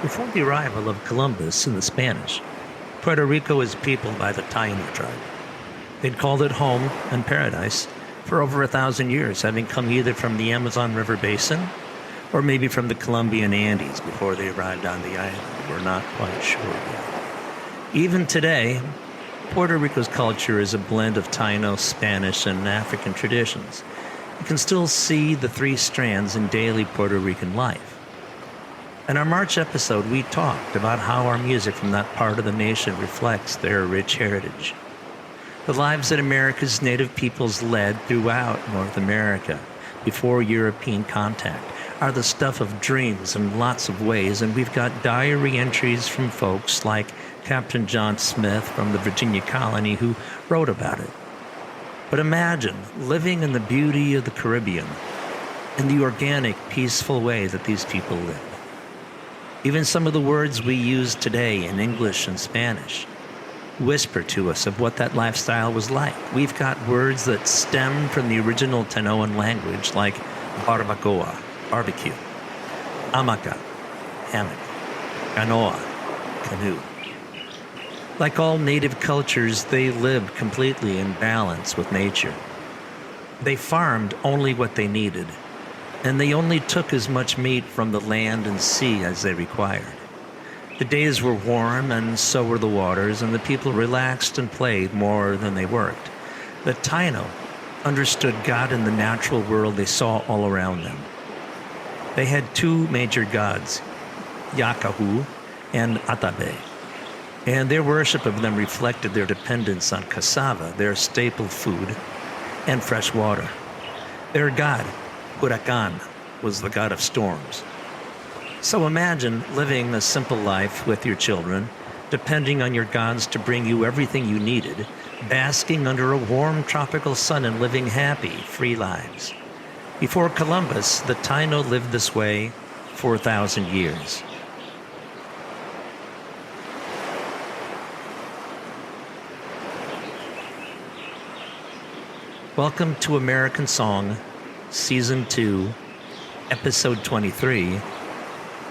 Before the arrival of Columbus and the Spanish, Puerto Rico was peopled by the Taino tribe. They'd called it home and paradise for over 1,000 years, having come either from the Amazon River basin or maybe from the Colombian Andes before they arrived on the island. We're not quite sure yet. Even today, Puerto Rico's culture is a blend of Taino, Spanish, and African traditions. You can still see the three strands in daily Puerto Rican life. In our March episode, we talked about how our music from that part of the nation reflects their rich heritage. The lives that America's native peoples led throughout North America before European contact are the stuff of dreams in lots of ways, and we've got diary entries from folks like Captain John Smith from the Virginia colony who wrote about it. But imagine living in the beauty of the Caribbean in the organic, peaceful way that these people live. Even some of the words we use today in English and Spanish whisper to us of what that lifestyle was like. We've got words that stem from the original Tanoan language like barbacoa, barbecue, hamaca, hammock, canoa, canoe. Like all native cultures, they lived completely in balance with nature. They farmed only what they needed, and they only took as much meat from the land and sea as they required. The days were warm, and so were the waters, and the people relaxed and played more than they worked. The Taino understood God in the natural world they saw all around them. They had two major gods, Yakahu and Atabe, and their worship of them reflected their dependence on cassava, their staple food, and fresh water. Their god, Huracan, was the god of storms. So imagine living a simple life with your children, depending on your gods to bring you everything you needed, basking under a warm tropical sun and living happy, free lives. Before Columbus, the Taino lived this way for 1,000 years. Welcome to American Song, Season 2, Episode 23,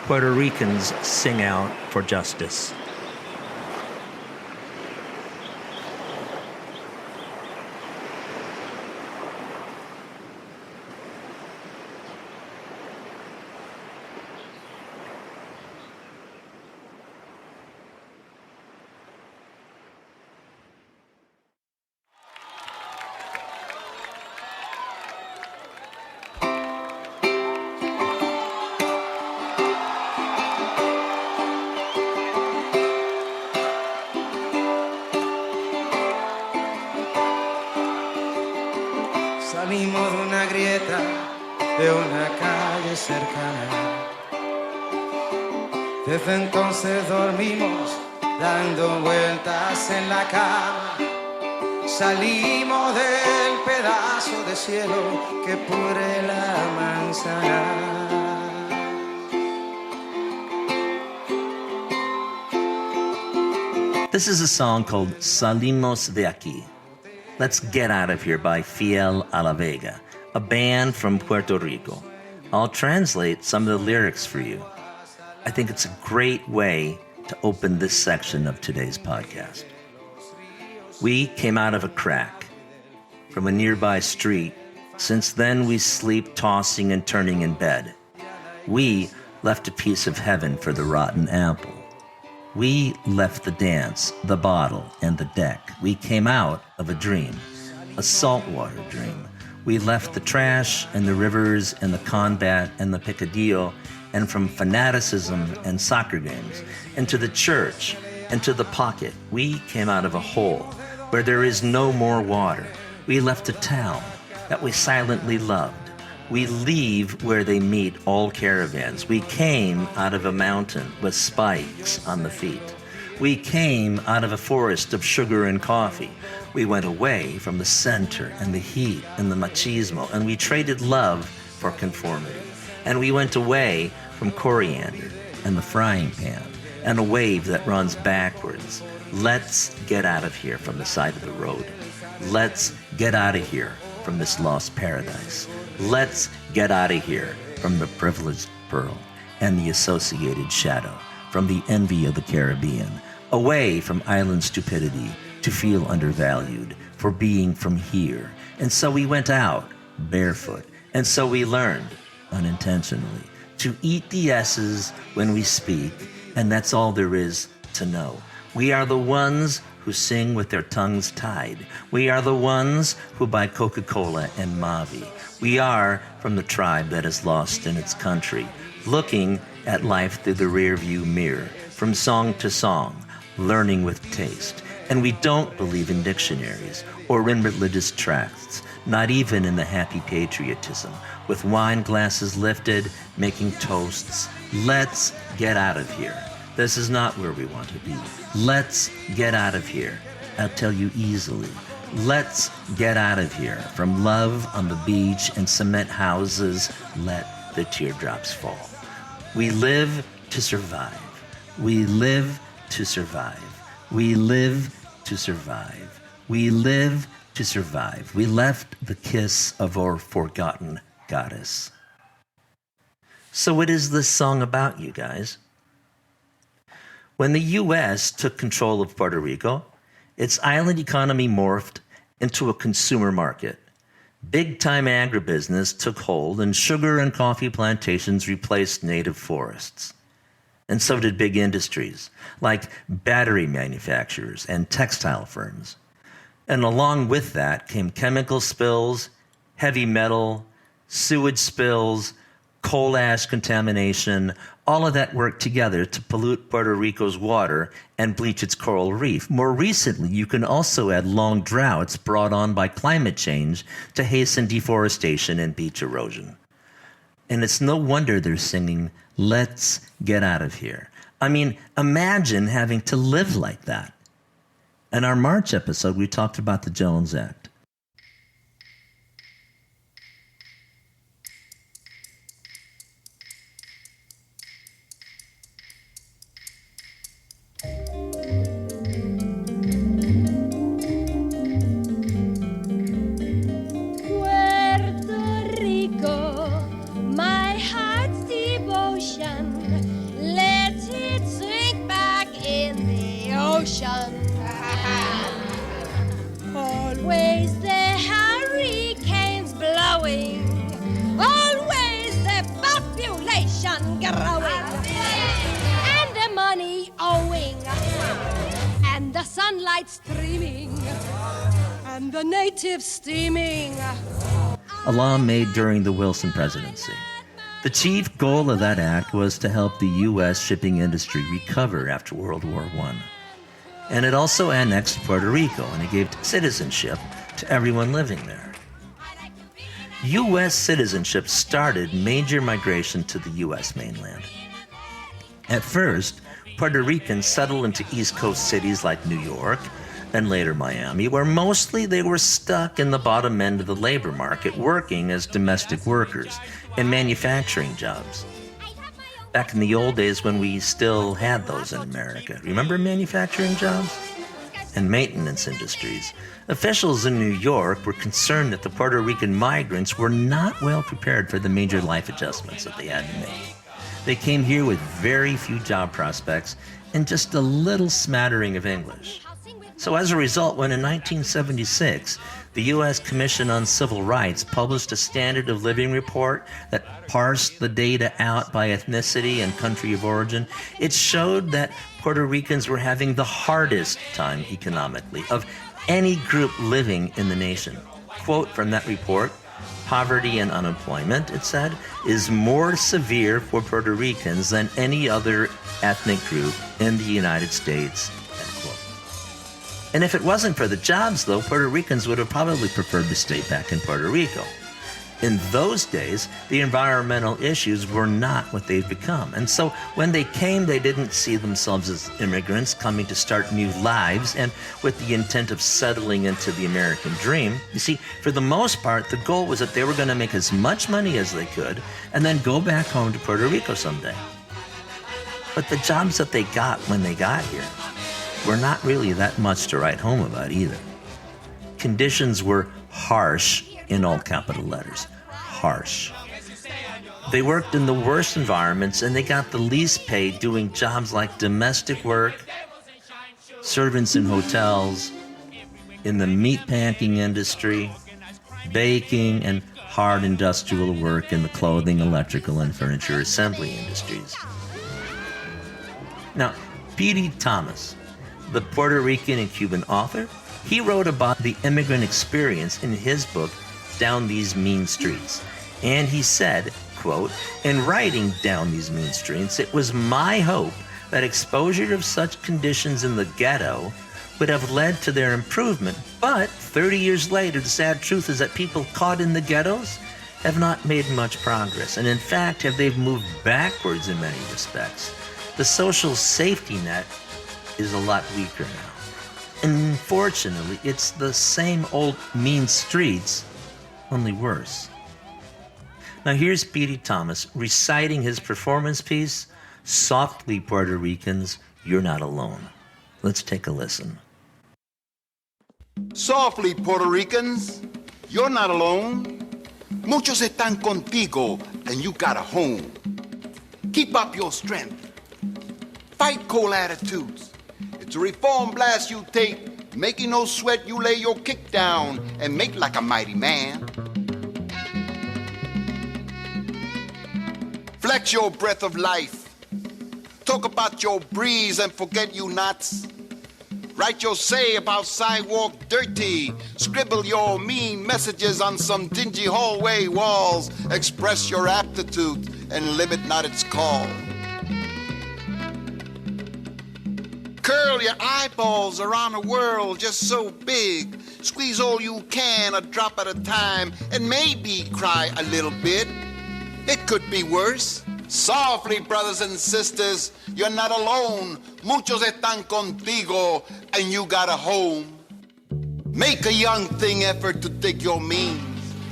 Puerto Ricans Sing Out for Justice. Salimos de una grieta de una calle cercana. Desde entonces dormimos dando vueltas en la cama. Salimos del pedazo de cielo que cubre la manzana. This is a song called Salimos de Aquí. Let's Get Out of Here by Fiel a la Vega, a band from Puerto Rico. I'll translate some of the lyrics for you. I think it's a great way to open this section of today's podcast. We came out of a crack from a nearby street. Since then, we sleep tossing and turning in bed. We left a piece of heaven for the rotten apple. We left the dance, the bottle, and the deck. We came out of a dream, a saltwater dream. We left the trash and the rivers and the combat and the picadillo, and from fanaticism and soccer games, into the church, into the pocket. We came out of a hole where there is no more water. We left a town that we silently loved. We leave where they meet all caravans. We came out of a mountain with spikes on the feet. We came out of a forest of sugar and coffee. We went away from the center and the heat and the machismo, and we traded love for conformity. And we went away from coriander and the frying pan and a wave that runs backwards. Let's get out of here from the side of the road. Let's get out of here from this lost paradise. Let's get out of here from the privileged pearl and the associated shadow, from the envy of the Caribbean, away from island stupidity to feel undervalued for being from here. And so we went out barefoot. And so we learned, unintentionally, to eat the S's when we speak, and that's all there is to know. We are the ones who sing with their tongues tied. We are the ones who buy Coca-Cola and Mavi. We are from the tribe that is lost in its country, looking at life through the rearview mirror, from song to song, learning with taste. And we don't believe in dictionaries or in religious tracts, not even in the happy patriotism, with wine glasses lifted, making toasts. Let's get out of here. This is not where we want to be. Let's get out of here. I'll tell you easily. Let's get out of here. From love on the beach and cement houses, let the teardrops fall. We live to survive. We live to survive. We live to survive. We live to survive. We left the kiss of our forgotten goddess. So what is this song about, you guys? When the U.S. took control of Puerto Rico, its island economy morphed into a consumer market. Big-time agribusiness took hold, and sugar and coffee plantations replaced native forests. And so did big industries, like battery manufacturers and textile firms. And along with that came chemical spills, heavy metal, sewage spills, coal ash contamination. All of that worked together to pollute Puerto Rico's water and bleach its coral reef. More recently, you can also add long droughts brought on by climate change to hasten deforestation and beach erosion. And it's no wonder they're singing, "Let's get out of here." I mean, imagine having to live like that. In our March episode, we talked about the Jones Act. Puerto Rico, my heart's devotion, let it sink back in the ocean. Always the hurricanes blowing, always the population growing, and the money owing, and the sunlight streaming, and the natives steaming. A law made during the Wilson presidency. The chief goal of that act was to help the U.S. shipping industry recover after World War I. And it also annexed Puerto Rico, and it gave citizenship to everyone living there. U.S. citizenship started major migration to the U.S. mainland. At first, Puerto Ricans settled into East Coast cities like New York, and later Miami, where mostly they were stuck in the bottom end of the labor market working as domestic workers in manufacturing jobs. Back in the old days when we still had those in America. Remember manufacturing jobs? And maintenance industries. Officials in New York were concerned that the Puerto Rican migrants were not well prepared for the major life adjustments that they had to make. They came here with very few job prospects and just a little smattering of English. So as a result, when in 1976, the U.S. Commission on Civil Rights published a standard of living report that parsed the data out by ethnicity and country of origin, it showed that Puerto Ricans were having the hardest time economically of any group living in the nation. Quote from that report, "Poverty and unemployment," it said, "is more severe for Puerto Ricans than any other ethnic group in the United States." And if it wasn't for the jobs, though, Puerto Ricans would have probably preferred to stay back in Puerto Rico. In those days, the environmental issues were not what they've become. And so when they came, they didn't see themselves as immigrants coming to start new lives and with the intent of settling into the American dream. You see, for the most part, the goal was that they were going to make as much money as they could and then go back home to Puerto Rico someday. But the jobs that they got when they got here were not really that much to write home about either. Conditions were harsh in all capital letters. Harsh. They worked in the worst environments and they got the least pay doing jobs like domestic work, servants in hotels, in the meat packing industry, baking, and hard industrial work in the clothing, electrical, and furniture assembly industries. Now, P.D. Thomas, the Puerto Rican and Cuban author, he wrote about the immigrant experience in his book, Down These Mean Streets. And he said, quote, "In writing Down These Mean Streets, it was my hope that exposure of such conditions in the ghetto would have led to their improvement. But 30 years later, the sad truth is that people caught in the ghettos have not made much progress. And in fact, they've moved backwards in many respects. The social safety net is a lot weaker now. And unfortunately, it's the same old mean streets, only worse." Now here's P.D. Thomas reciting his performance piece, Softly Puerto Ricans, You're Not Alone. Let's take a listen. Softly, Puerto Ricans, you're not alone. Muchos están contigo, and you got a home. Keep up your strength. Fight cold attitudes. It's a reform blast you take, making no sweat, you lay your kick down and make like a mighty man. Flex your breath of life. Talk about your breeze and forget you nots. Write your say about sidewalk dirty. Scribble your mean messages on some dingy hallway walls. Express your aptitude and limit not its call. Curl your eyeballs around the world just so big. Squeeze all you can, a drop at a time, and maybe cry a little bit. It could be worse. Softly, brothers and sisters, you're not alone. Muchos están contigo, and you got a home. Make a young thing effort to dig your means.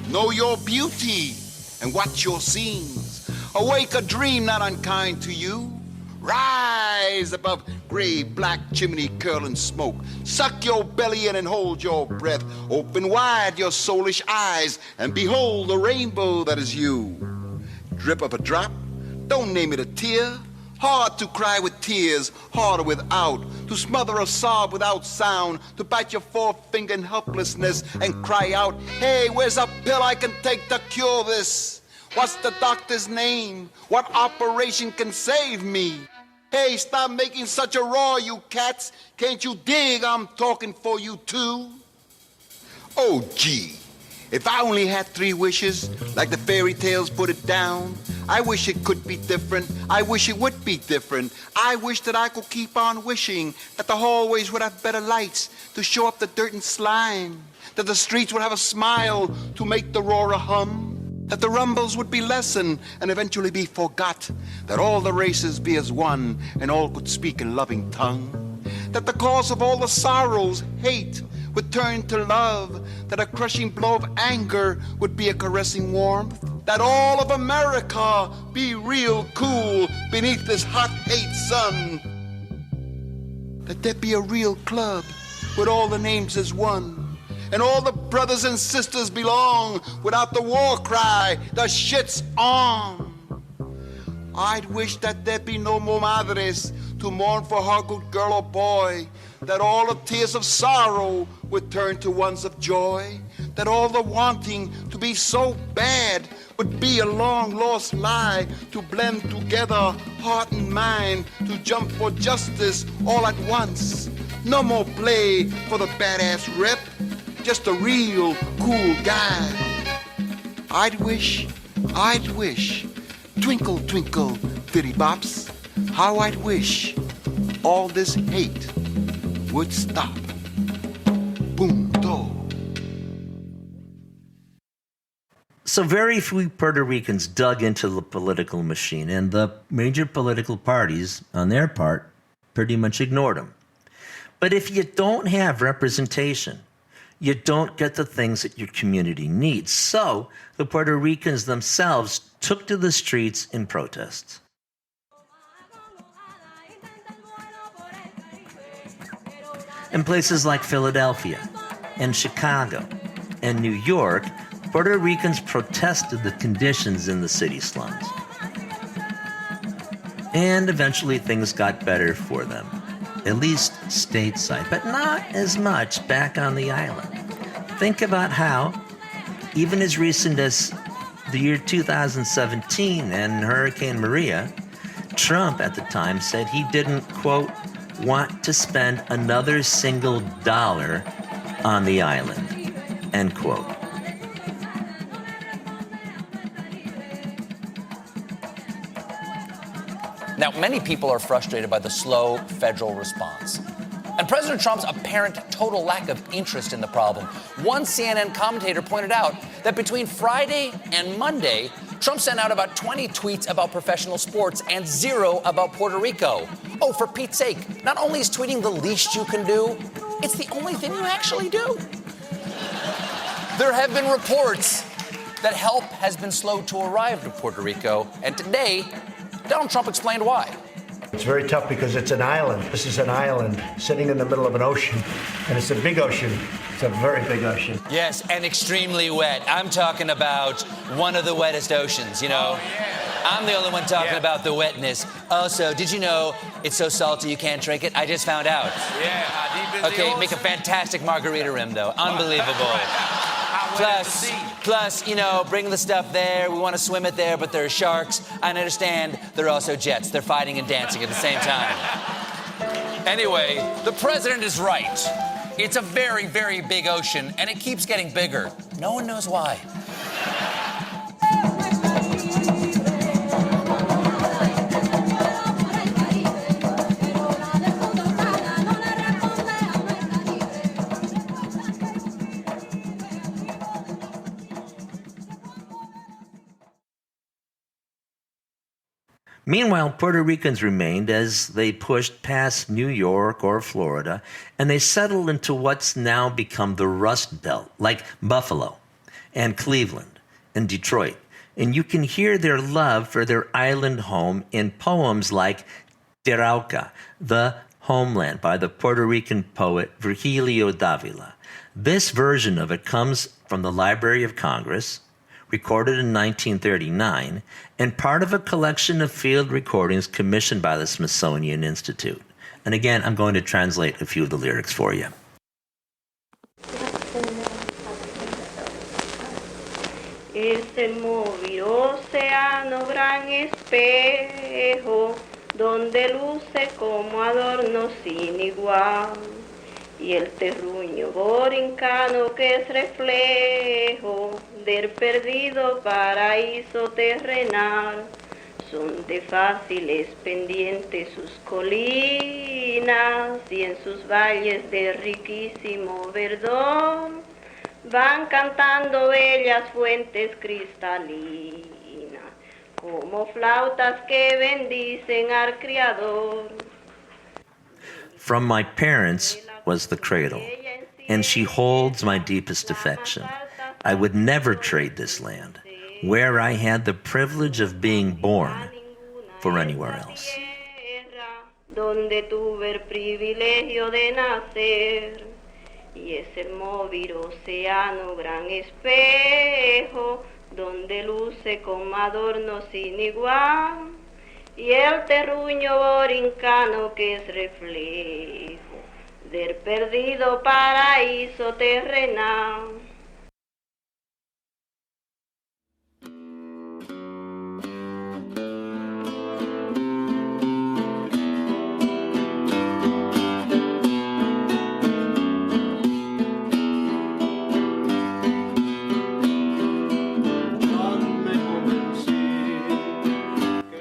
Know your beauty and watch your scenes. Awake a dream not unkind to you. Rise above gray, black chimney curling smoke. Suck your belly in and hold your breath. Open wide your soulish eyes and behold the rainbow that is you. Drip of a drop, don't name it a tear. Hard to cry with tears, harder without. To smother a sob without sound. To bite your forefinger in helplessness and cry out, hey, where's a pill I can take to cure this? What's the doctor's name? What operation can save me? Hey, stop making such a roar, you cats. Can't you dig I'm talking for you too? Oh, gee. If I only had 3 wishes, like the fairy tales put it down, I wish it could be different. I wish it would be different. I wish that I could keep on wishing that the hallways would have better lights to show up the dirt and slime, that the streets would have a smile to make the roar a hum, that the rumbles would be lessened and eventually be forgot, that all the races be as one and all could speak in loving tongue, that the cause of all the sorrows, hate, would turn to love, that a crushing blow of anger would be a caressing warmth, that all of America be real cool beneath this hot hate sun, that there be a real club with all the names as one, and all the brothers and sisters belong without the war cry, the shit's on. I'd wish that there be no more madres to mourn for her good girl or boy, that all the tears of sorrow would turn to ones of joy, that all the wanting to be so bad would be a long-lost lie, to blend together heart and mind, to jump for justice all at once. No more play for the badass rep, just a real cool guy. I'd wish, twinkle, twinkle, bitty bops, how I'd wish all this hate would stop. Punto. So very few Puerto Ricans dug into the political machine, and the major political parties, on their part, pretty much ignored them. But if you don't have representation, you don't get the things that your community needs. So the Puerto Ricans themselves took to the streets in protest. In places like Philadelphia and Chicago and New York, Puerto Ricans protested the conditions in the city slums. And eventually things got better for them, at least stateside, but not as much back on the island. Think about how, even as recent as the year 2017 and Hurricane Maria, Trump at the time said he didn't, quote, want to spend another single dollar on the island, end quote. Now, many people are frustrated by the slow federal response and President Trump's apparent total lack of interest in the problem. One CNN commentator pointed out that between Friday and Monday, Trump sent out about 20 tweets about professional sports and 0 about Puerto Rico. Oh, for Pete's sake, not only is tweeting the least you can do, it's the only thing you actually do. There have been reports that help has been slow to arrive to Puerto Rico, and today, Donald Trump explained why. It's very tough because it's an island. This is an island sitting in the middle of an ocean, and it's a big ocean. It's a very big ocean. Yes, and extremely wet. I'm talking about one of the wettest oceans, you know. Oh, yeah. I'm the only one talking about the wetness. Also, did you know it's so salty you can't drink it? I just found out. Yeah, how deep is the Okay, ocean? make a fantastic margarita rim, though. Unbelievable. Plus, you know, bring the stuff there. We want to swim it there, but there are sharks. I understand there are also jets. They're fighting and dancing at the same time. Anyway, the president is right. It's a very, very big ocean, and it keeps getting bigger. No one knows why. Meanwhile, Puerto Ricans remained as they pushed past New York or Florida, and they settled into what's now become the Rust Belt, like Buffalo and Cleveland and Detroit. And you can hear their love for their island home in poems like Terauca, the Homeland, by the Puerto Rican poet Virgilio Dávila. This version of it comes from the Library of Congress, recorded in 1939, and part of a collection of field recordings commissioned by the Smithsonian Institute. And again, I'm going to translate a few of the lyrics for you. Es el móvil océano gran espejo, donde luce como adorno sin igual, y el terruño borincano que es reflejo del perdido paraíso terrenal. Son de fáciles pendientes sus colinas y en sus valles de riquísimo verdor van cantando bellas fuentes cristalinas como flautas que bendicen al Criador. From my parents was the cradle, and she holds my deepest affection. I would never trade this land, where I had the privilege of being born, for anywhere else. Donde tuve el privilegio de nacer, y es el móvil océano gran espejo, donde luce como adorno sin igual, y el terruño borincano que es reflejo del perdido paraíso terrenal.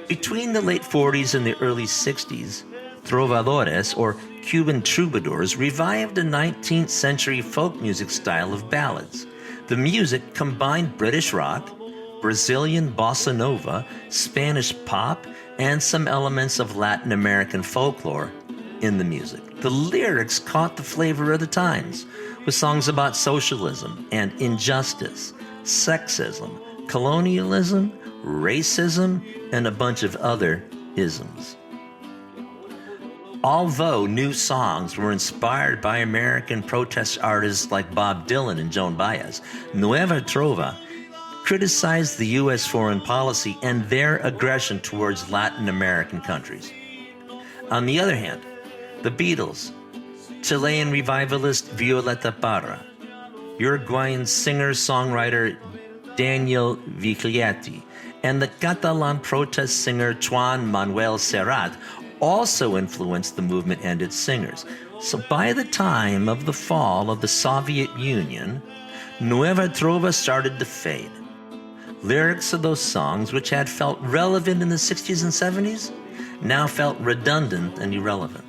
Between the late 40s and the early 60s, trovadores, or Cuban troubadours, revived a 19th century folk music style of ballads. The music combined British rock, Brazilian bossa nova, Spanish pop, and some elements of Latin American folklore in the music. The lyrics caught the flavor of the times, with songs about socialism and injustice, sexism, colonialism, racism, and a bunch of other isms. Although new songs were inspired by American protest artists like Bob Dylan and Joan Baez, Nueva Trova criticized the U.S. foreign policy and their aggression towards Latin American countries. On the other hand, the Beatles, Chilean revivalist Violeta Parra, Uruguayan singer-songwriter Daniel Viglietti, and the Catalan protest singer Juan Manuel Serrat also influenced the movement and its singers. So by the time of the fall of the Soviet Union, Nueva Trova started to fade. Lyrics of those songs, which had felt relevant in the 60s and 70s, now felt redundant and irrelevant.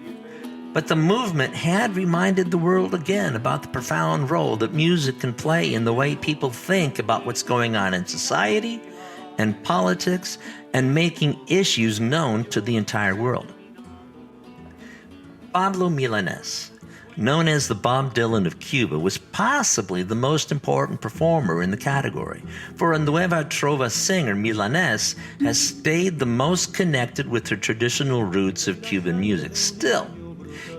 But the movement had reminded the world again about the profound role that music can play in the way people think about what's going on in society and politics and making issues known to the entire world. Pablo Milanés, known as the Bob Dylan of Cuba, was possibly the most important performer in the category. For a Nueva Trova singer, Milanés has stayed the most connected with the traditional roots of Cuban music. Still,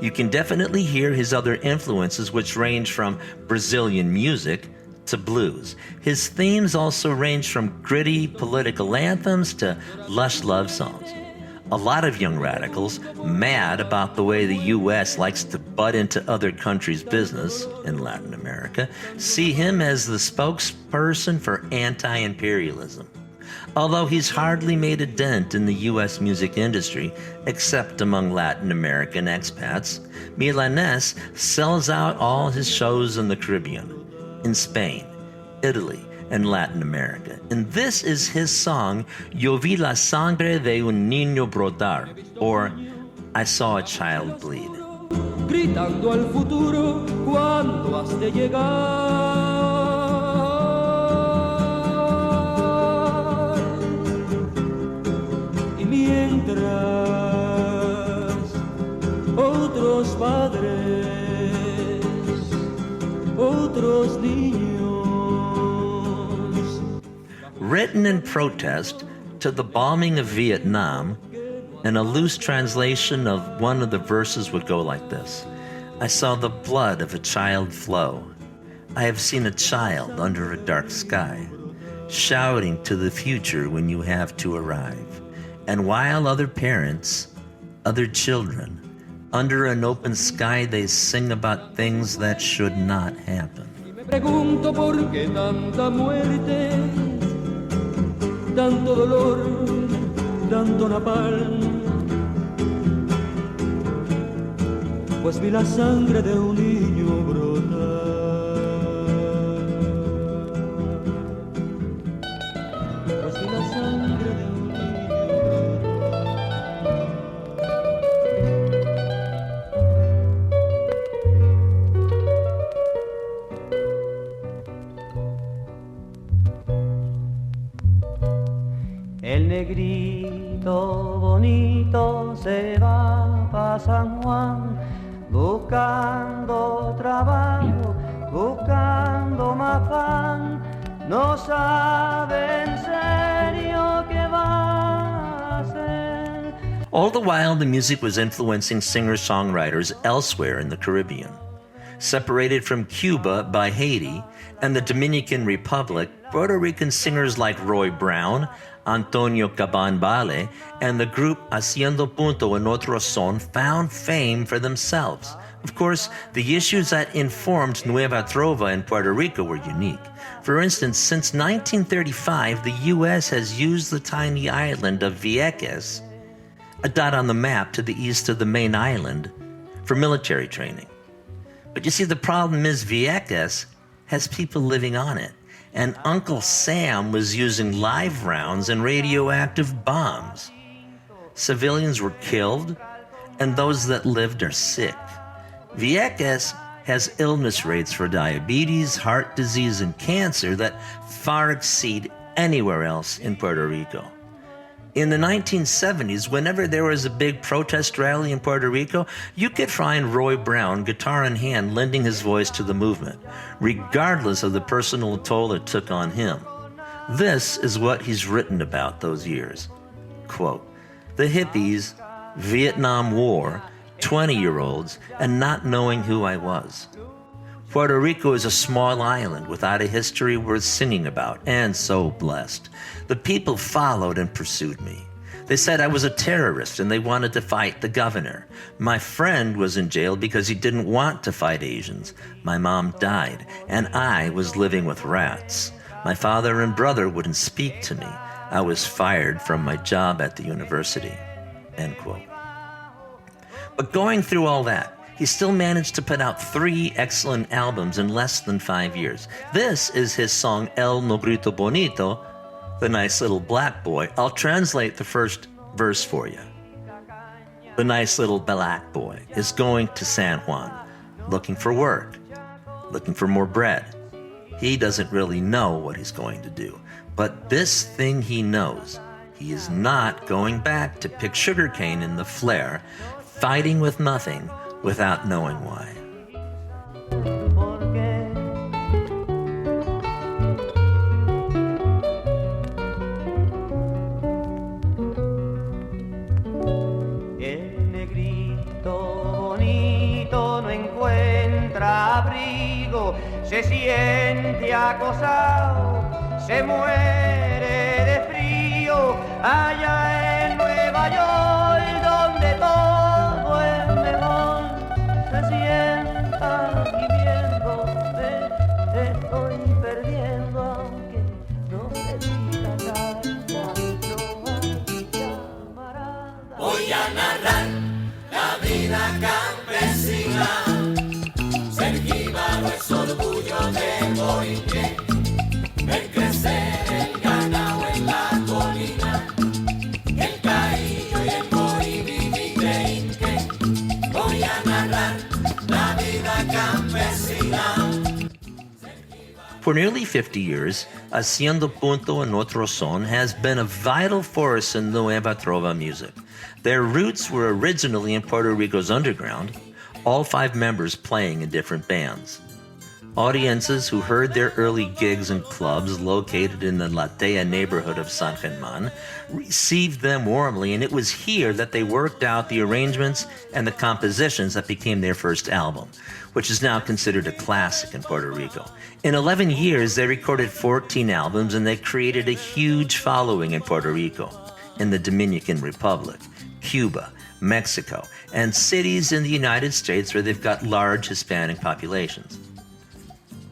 you can definitely hear his other influences, which range from Brazilian music to blues. His themes also range from gritty political anthems to lush love songs. A lot of young radicals, mad about the way the U.S. likes to butt into other countries' business in Latin America, see him as the spokesperson for anti-imperialism. Although he's hardly made a dent in the U.S. music industry, except among Latin American expats, Milanés sells out all his shows in the Caribbean, in Spain, Italy, and Latin America. And this is his song, Yo vi la sangre de un niño brotar, or I Saw a Child Bleed. Gritando al futuro, ¿cuándo has de llegar? Y mientras otros padres, otros niños. Written in protest to the bombing of Vietnam, and a loose translation of one of the verses would go like this: I saw the blood of a child flow. I have seen a child under a dark sky, shouting to the future when you have to arrive. And while other parents, other children, under an open sky, they sing about things that should not happen. Me pregunto por qué tanta muerte, tanto dolor, tanto napalm. Pues vi la sangre de un niño brotar. Pues vi la sangre de un El negrito bonito se va pa' San Juan buscando trabajo, buscando más pan, no sabe en serio qué va a hacer. All the while, the music was influencing singer-songwriters elsewhere in the Caribbean. Separated from Cuba by Haiti and the Dominican Republic, Puerto Rican singers like Roy Brown, Antonio Caban-Bale, and the group Haciendo Punto en Otro Son found fame for themselves. Of course, the issues that informed Nueva Trova in Puerto Rico were unique. For instance, since 1935, the U.S. has used the tiny island of Vieques, a dot on the map to the east of the main island, for military training. But you see, the problem is Vieques has people living on it, and Uncle Sam was using live rounds and radioactive bombs. Civilians were killed, and those that lived are sick. Vieques has illness rates for diabetes, heart disease, and cancer that far exceed anywhere else in Puerto Rico. In the 1970s, whenever there was a big protest rally in Puerto Rico, you could find Roy Brown, guitar in hand, lending his voice to the movement, regardless of the personal toll it took on him. This is what he's written about those years. Quote, the hippies, Vietnam War, 20-year-olds and not knowing who I was. Puerto Rico is a small island without a history worth singing about, and so blessed. The people followed and pursued me. They said I was a terrorist and they wanted to fight the governor. My friend was in jail because he didn't want to fight Asians. My mom died, and I was living with rats. My father and brother wouldn't speak to me. I was fired from my job at the university." End quote. But going through all that, he still managed to put out 3 excellent albums in less than 5 years. This is his song El Negrito Bonito, the nice little black boy. I'll translate the first verse for you. The nice little black boy is going to San Juan, looking for work, looking for more bread. He doesn't really know what he's going to do, but this thing he knows, he is not going back to pick sugarcane in the flare, fighting with nothing without knowing why. El negrito bonito no encuentra abrigo, se siente acosado, se muere de frío, allá en Nueva York, donde todo es mejor, se sienta viviendo, me estoy perdiendo, aunque no se diga nada, no hay camarada. Voy a narrar la vida campesina, ser jíbaro es orgullo de Borinquen, ver crecer el ganado en la colina, el caillo y el morimini de Inque. Voy a narrar la vida campesina. For nearly 50 years, Haciendo Punto en Otro Son has been a vital force in Nueva Trova music. Their roots were originally in Puerto Rico's underground, all 5 members playing in different bands. Audiences who heard their early gigs in clubs located in the Latea neighborhood of San Germán received them warmly, and it was here that they worked out the arrangements and the compositions that became their first album, which is now considered a classic in Puerto Rico. In 11 years, they recorded 14 albums, and they created a huge following in Puerto Rico, in the Dominican Republic, Cuba, Mexico, and cities in the United States where they've got large Hispanic populations.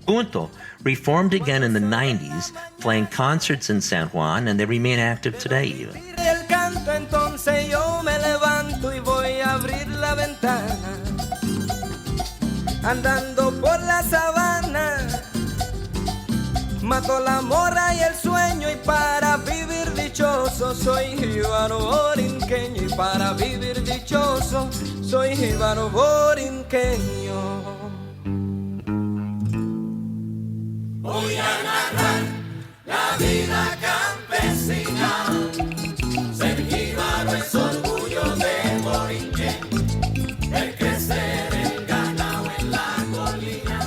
Punto reformed again in the 90s, playing concerts in San Juan, and they remain active today even. El canto, entonces yo me levanto y voy a abrir la ventana, andando por la sabana, mato la morra y el sueño, y para vivir dichoso soy jíbaro borinqueño, y para vivir dichoso soy jíbaro borinqueño. Voy a narrar la vida campesina, ser jíbaro es orgullo de Borinquen, ver crecer el ganado en la colina,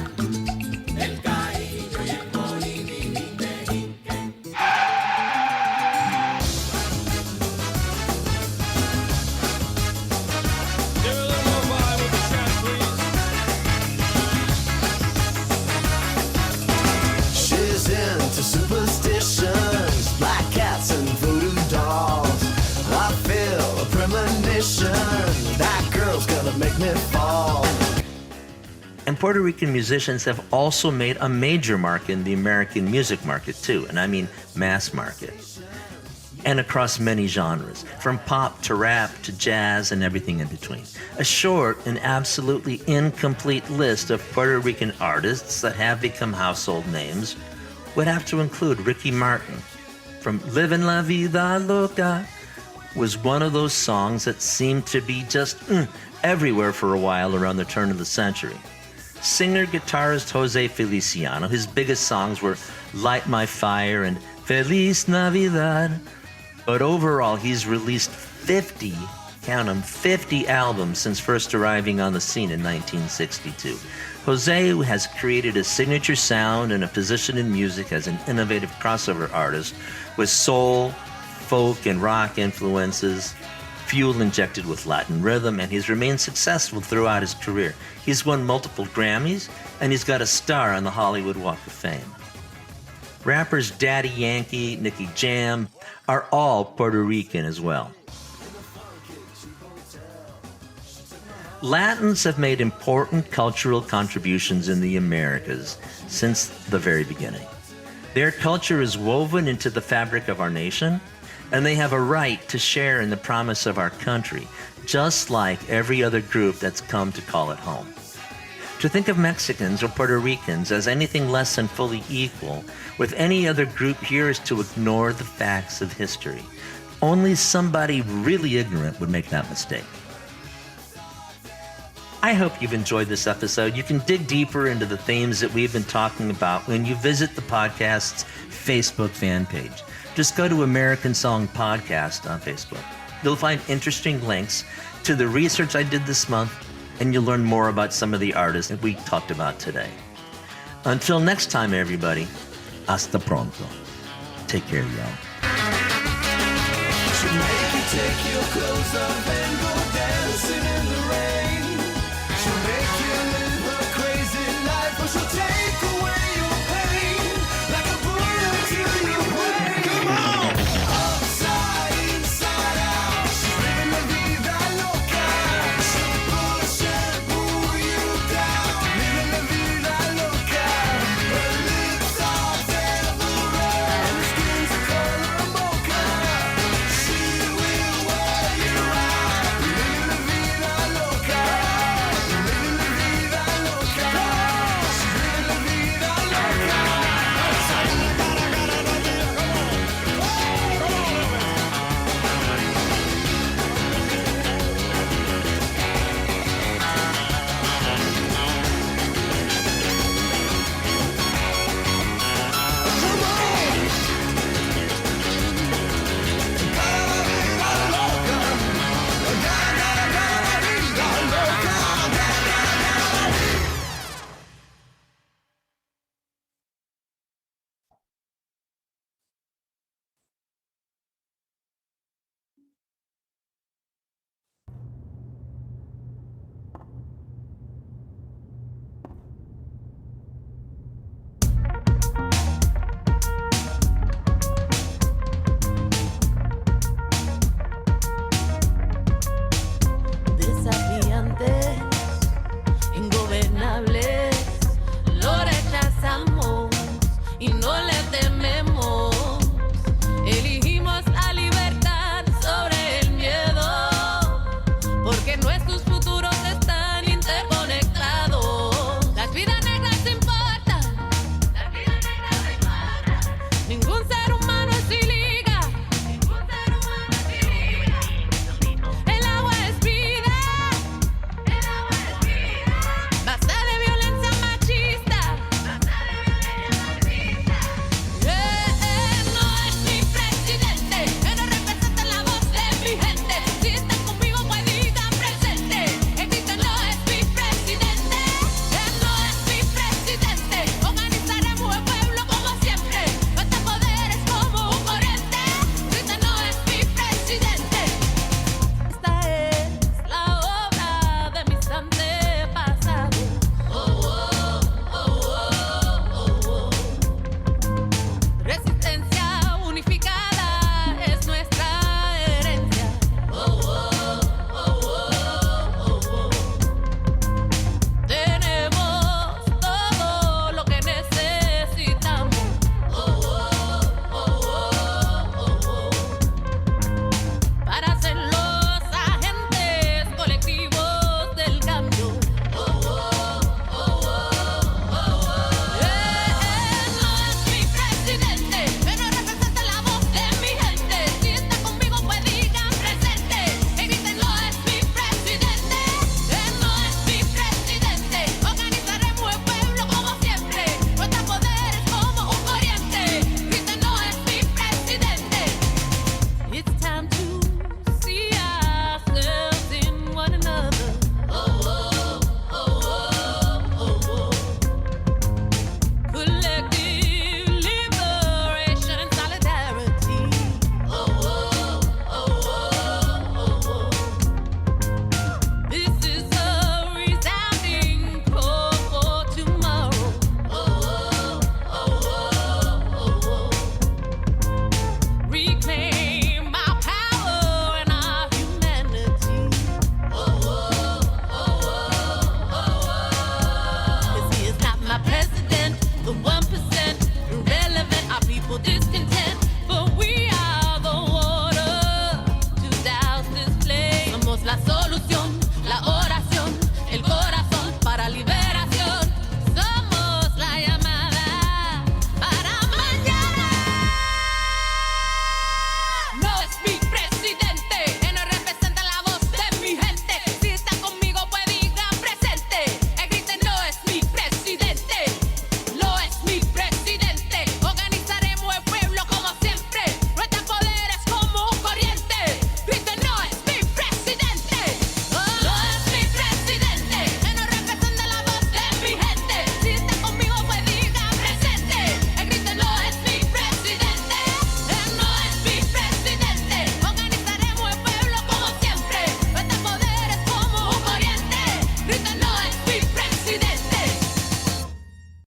el caillo y el morimini de Inque. She's into superstitions, black cats and voodoo dolls. I feel a premonition, that girl's gonna make me fall. And Puerto Rican musicians have also made a major mark in the American music market too, and I mean mass market. And across many genres, from pop to rap to jazz and everything in between. A short and absolutely incomplete list of Puerto Rican artists that have become household names would have to include Ricky Martin, from Livin' La Vida Loca, was one of those songs that seemed to be just everywhere for a while around the turn of the century. Singer-guitarist Jose Feliciano, his biggest songs were Light My Fire and Feliz Navidad. But overall, he's released 50, count them, 50 albums since first arriving on the scene in 1962. Jose has created a signature sound and a position in music as an innovative crossover artist with soul, folk, and rock influences, fuel injected with Latin rhythm, and he's remained successful throughout his career. He's won multiple Grammys, and he's got a star on the Hollywood Walk of Fame. Rappers Daddy Yankee, Nicky Jam are all Puerto Rican as well. Latins have made important cultural contributions in the Americas since the very beginning. Their culture is woven into the fabric of our nation, and they have a right to share in the promise of our country, just like every other group that's come to call it home. To think of Mexicans or Puerto Ricans as anything less than fully equal with any other group here is to ignore the facts of history. Only somebody really ignorant would make that mistake. I hope you've enjoyed this episode. You can dig deeper into the themes that we've been talking about when you visit the podcast's Facebook fan page. Just go to American Song Podcast on Facebook. You'll find interesting links to the research I did this month, and you'll learn more about some of the artists that we talked about today. Until next time, everybody, hasta pronto. Take care, y'all. She'll make you take your clothes off and go dancing in the rain. She'll make you live a crazy life, or she'll take away your pain like a bullet to your brain. Come on! Upside, inside out, she's living la vida loca. She'll push and pull you down, living la vida loca. Her lips are velvet red, her skin's the color of mocha. She will wear you out, living la vida loca. Living la vida loca. She's living la vida loca. Desafiantes, ingobernables, lo rechazamos y no le tememos. Elegimos la libertad sobre el miedo, porque nuestros